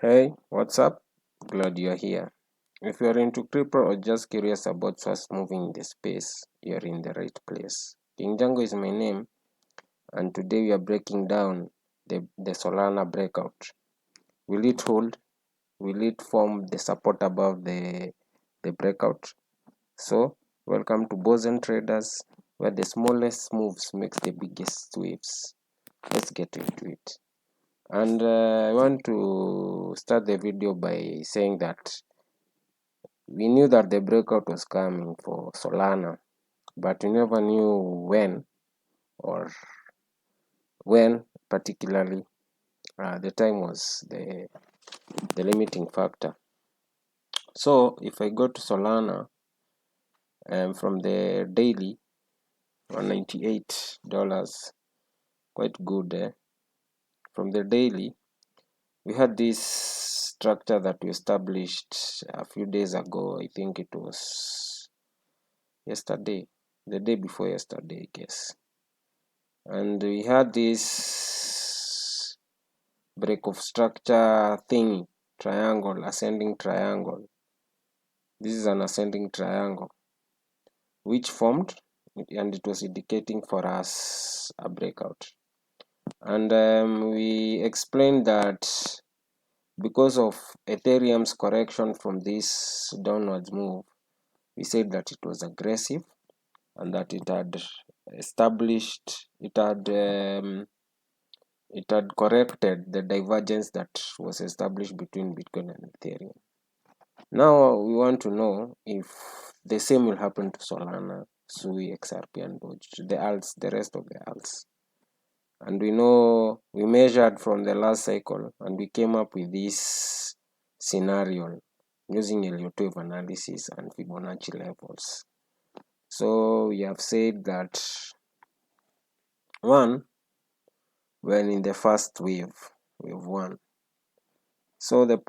Hey, what's up? Glad you're here. If you're into crypto or just curious about what's moving in the space, you're in the right place. King Django is my name, and today we are breaking down the Solana breakout. Will it hold? Will it form the support above the breakout? So, welcome to Boson Traders, where the smallest moves makes the biggest waves. Let's get into it. And I want to start the video by saying that we knew that the breakout was coming for Solana, but we never knew or when particularly. The time was the limiting factor. So if I go to Solana from the daily, $198, quite good. From the daily, we had this structure that we established a few days ago. I think it was yesterday, the day before yesterday, I guess. And we had this break of structure thing, triangle, ascending triangle. This is an ascending triangle which formed, and it was indicating for us a breakout. And we explained that because of Ethereum's correction from this downwards move, we said that it was aggressive and that it had corrected the divergence that was established between Bitcoin and Ethereum. Now we want to know if the same will happen to Solana, Sui, XRP, and Doge, the rest of the alts. And we know we measured from the last cycle and we came up with this scenario using Elliott wave analysis and Fibonacci levels. So we have said that one, when in the first wave 1. So the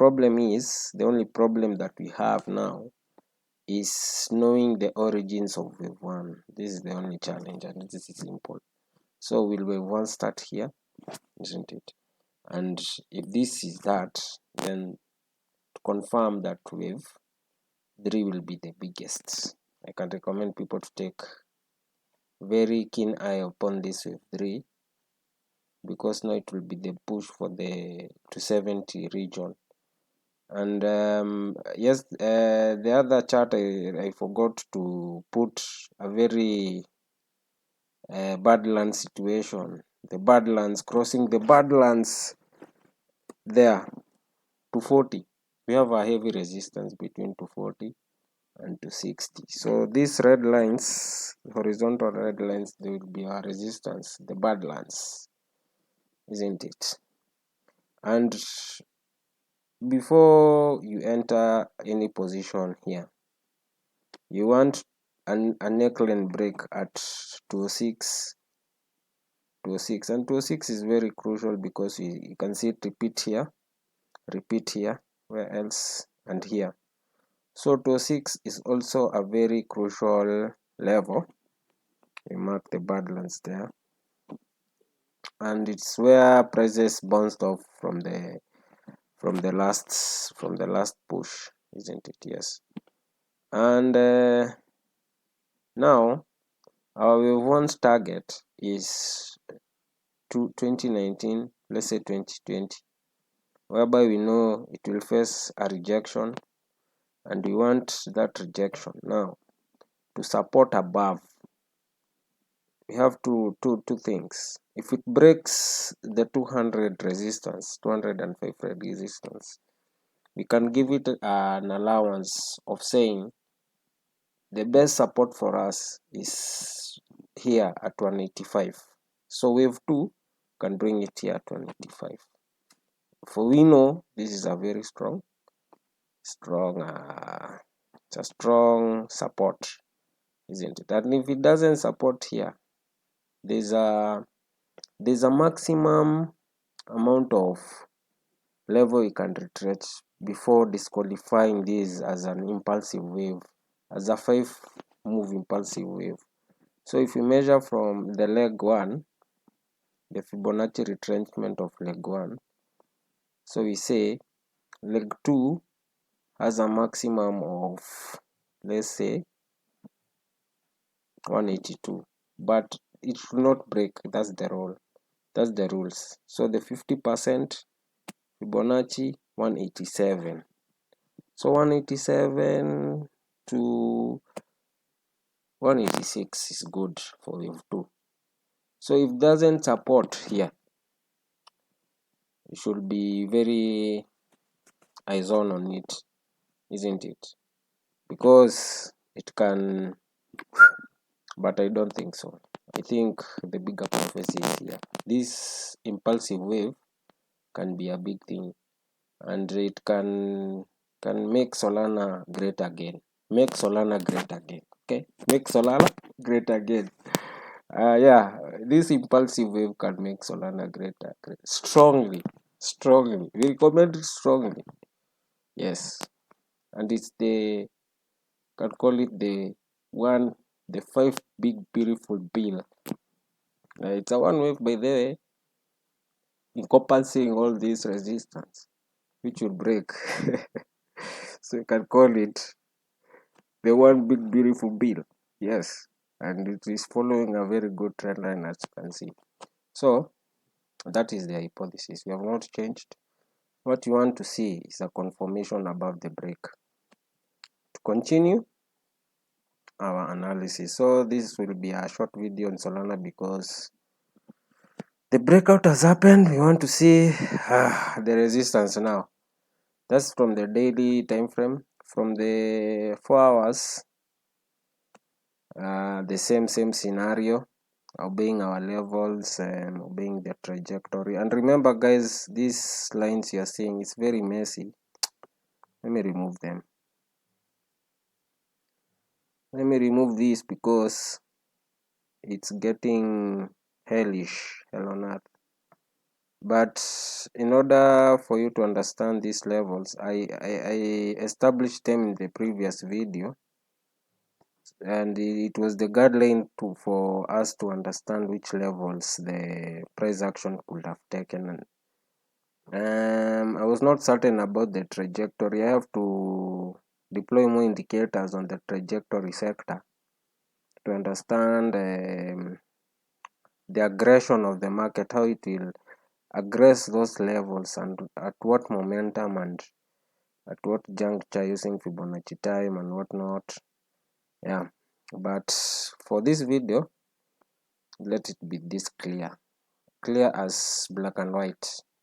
only problem that we have now is knowing the origins of wave 1. This is the only challenge, and this is simple. So will wave 1 start here, isn't it? And if this is that, then to confirm that wave 3 will be the biggest. I can recommend people to take very keen eye upon this wave 3, because now it will be the push for the 270 region. And yes, the other chart I forgot to put a very badlands situation. The badlands, crossing the badlands there, 240. We have a heavy resistance between 240 and 260. So these red lines, horizontal red lines, they will be our resistance, the badlands, isn't it? And before you enter any position here, you want a neckline break at 206, and 206 is very crucial because you can see it repeat here, where else, and here. So 206 is also a very crucial level. We mark the badlands there, and it's where prices bounced off from the last push, isn't it? Yes. And now our wave 1's target is 2019, let's say 2020, whereby we know it will face a rejection, and we want that rejection now to support above. We have two things. If it breaks the 200 resistance, 205 resistance, we can give it an allowance of saying the best support for us is here at 185. So wave 2 can bring it here at 185. For we know this is a very strong it's a strong support, isn't it? And if it doesn't support here, there's a maximum amount of level you can retreat before disqualifying this as an impulsive wave, as a 5-move impulsive wave. So if you measure from the leg 1, the Fibonacci retrenchment of leg 1, so we say leg 2 has a maximum of, let's say, 182, but it should not break. That's the rule. That's the rules. So the 50% Fibonacci 187. So 187 to 186 is good for wave 2. So if it doesn't support here, you should be very eyes on it, isn't it? Because it can, but I don't think so. I think the bigger prophecy is here. This impulsive wave can be a big thing, and it can make Solana great again. Make Solana great again. Okay, make Solana great again. Yeah, this impulsive wave can make Solana great strongly. We recommend it strongly. Yes, and it's the, can call it the five big beautiful bill. It's a one wave, by the way, encompassing all these resistance, which will break. So you can call it the one big beautiful bill. Yes, and it is following a very good trend line, as you can see. So that is the hypothesis. We have not changed. What you want to see is a confirmation above the break. To continue our analysis, so this will be a short video on Solana because the breakout has happened. We want to see the resistance now. That's from the daily time frame. From the 4 hours, the same scenario, obeying our levels and obeying the trajectory. And remember, guys, these lines you are seeing, it's very messy. Let me remove them. Let me remove this because it's getting hellish, hell on earth. But in order for you to understand these levels, I established them in the previous video, and it was the guideline for us to understand which levels the price action could have taken. I was not certain about the trajectory. I have to deploy more indicators on the trajectory sector to understand the aggression of the market, how it will aggress those levels, and at what momentum and at what juncture, using Fibonacci time and whatnot. Yeah, but for this video, let it be this clear as black and white.